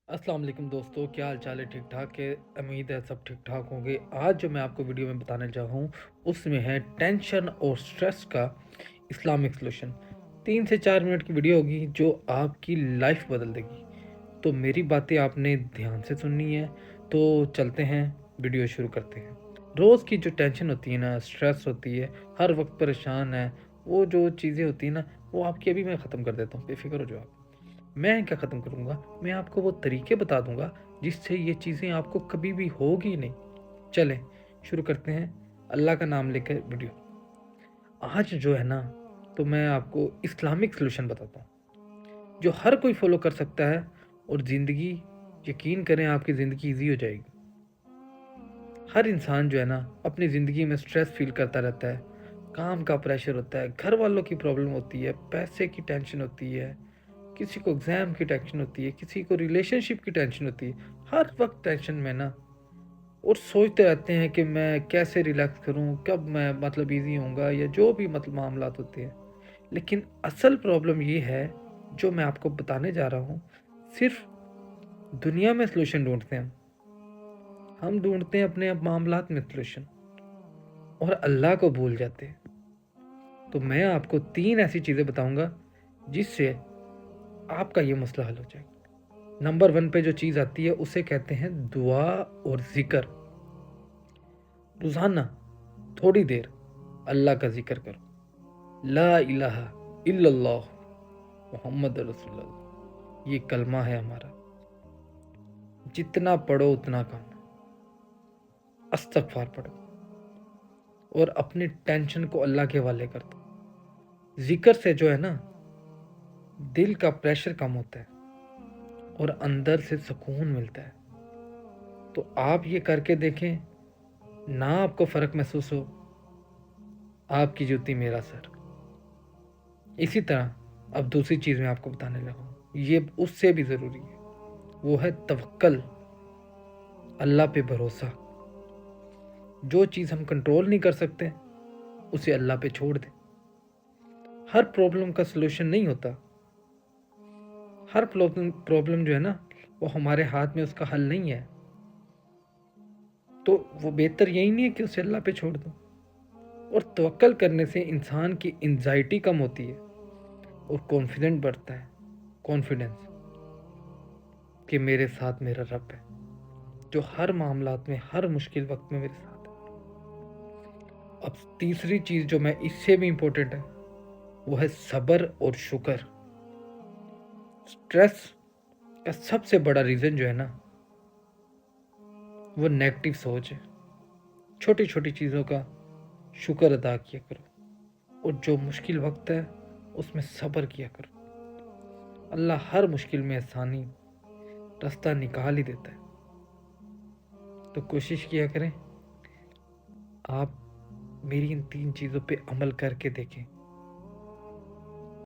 अस्सलाम वालेकुम दोस्तों, क्या हाल चाल है? ठीक ठाक है। उम्मीद है सब ठीक ठाक होंगे। आज जो मैं आपको वीडियो में बताने जा रहा हूँ उसमें है टेंशन और स्ट्रेस का इस्लामिक सलूशन। 3 से 4 मिनट की वीडियो होगी जो आपकी लाइफ बदल देगी। तो मेरी बातें आपने ध्यान से सुननी है। तो चलते हैं, वीडियो शुरू करते हैं। रोज़ की जो टेंशन होती है ना, स्ट्रेस होती है, हर वक्त परेशान है, वो जो चीज़ें होती हैं ना, वो आपकी अभी मैं ख़त्म कर देता हूँ, बेफिक्र हो जाओ आप। मैं क्या ख़त्म करूँगा, मैं आपको वो तरीके बता दूँगा जिससे ये चीज़ें आपको कभी भी होगी ही नहीं। चलें, शुरू करते हैं अल्लाह का नाम लेकर वीडियो। आज जो है ना, तो मैं आपको इस्लामिक सॉल्यूशन बताता हूँ, जो हर कोई फ़ॉलो कर सकता है और ज़िंदगी, यकीन करें, आपकी ज़िंदगी ईज़ी हो जाएगी। हर इंसान जो है ना, अपनी ज़िंदगी में स्ट्रेस फ़ील करता रहता है, काम का प्रेशर होता है, घर वालों की प्रॉब्लम होती है, पैसे की टेंशन होती है, किसी को एग्ज़ाम की टेंशन होती है, किसी को रिलेशनशिप की टेंशन होती है। हर वक़्त टेंशन में ना, और सोचते रहते हैं कि मैं कैसे रिलैक्स करूँ, कब मैं मतलब ईज़ी होऊँगा, या जो भी मतलब मामलात होते हैं। लेकिन असल प्रॉब्लम ये है, जो मैं आपको बताने जा रहा हूँ, सिर्फ़ दुनिया में सॉल्यूशन ढूँढते हैं हम। हम ढूँढते हैं अपने मामलात में सॉल्यूशन और अल्लाह को भूल जाते हैं। तो मैं आपको 3 ऐसी चीज़ें बताऊँगा जिससे आपका ये मसला हल हो जाएगा। नंबर 1 पे जो चीज़ आती है उसे कहते हैं दुआ और ज़िक्र। रोज़ाना थोड़ी देर अल्लाह का ज़िक्र करो। ला इलाहा इल्लल्लाह मुहम्मद रसूलुल्लाह, ये कलमा है हमारा। जितना पढ़ो उतना कम। इस्तग़फ़ार पढ़ो और अपनी टेंशन को अल्लाह के हवाले कर दो। ज़िक्र से जो है ना, दिल का प्रेशर कम होता है और अंदर से सुकून मिलता है। तो आप ये करके देखें, ना आपको फ़र्क महसूस हो, आपकी जूती मेरा सर। इसी तरह अब दूसरी चीज़ मैं आपको बताने लगा हूँ, ये उससे भी ज़रूरी है, वो है तवक्कल, अल्लाह पे भरोसा। जो चीज़ हम कंट्रोल नहीं कर सकते, उसे अल्लाह पे छोड़ दें। हर प्रॉब्लम का सॉल्यूशन नहीं होता, हर प्रॉब्लम जो है ना, वो हमारे हाथ में उसका हल नहीं है। तो वो बेहतर यही नहीं है कि उसे अल्लाह पे छोड़ दो। और तवक्कल करने से इंसान की एंग्जाइटी कम होती है और कॉन्फिडेंट बढ़ता है। कॉन्फिडेंस कि मेरे साथ मेरा रब है, जो हर मामलात में, हर मुश्किल वक्त में मेरे साथ है। अब तीसरी चीज़ जो मैं इससे भी इम्पोर्टेंट है, वो है सब्र और शुक्र। स्ट्रेस का सबसे बड़ा रीज़न जो है ना, वो नेगेटिव सोच है। छोटी छोटी चीज़ों का शुक्र अदा किया करो और जो मुश्किल वक्त है उसमें सब्र किया करो। अल्लाह हर मुश्किल में आसानी, रास्ता निकाल ही देता है। तो कोशिश किया करें, आप मेरी इन 3 चीज़ों पे अमल करके देखें।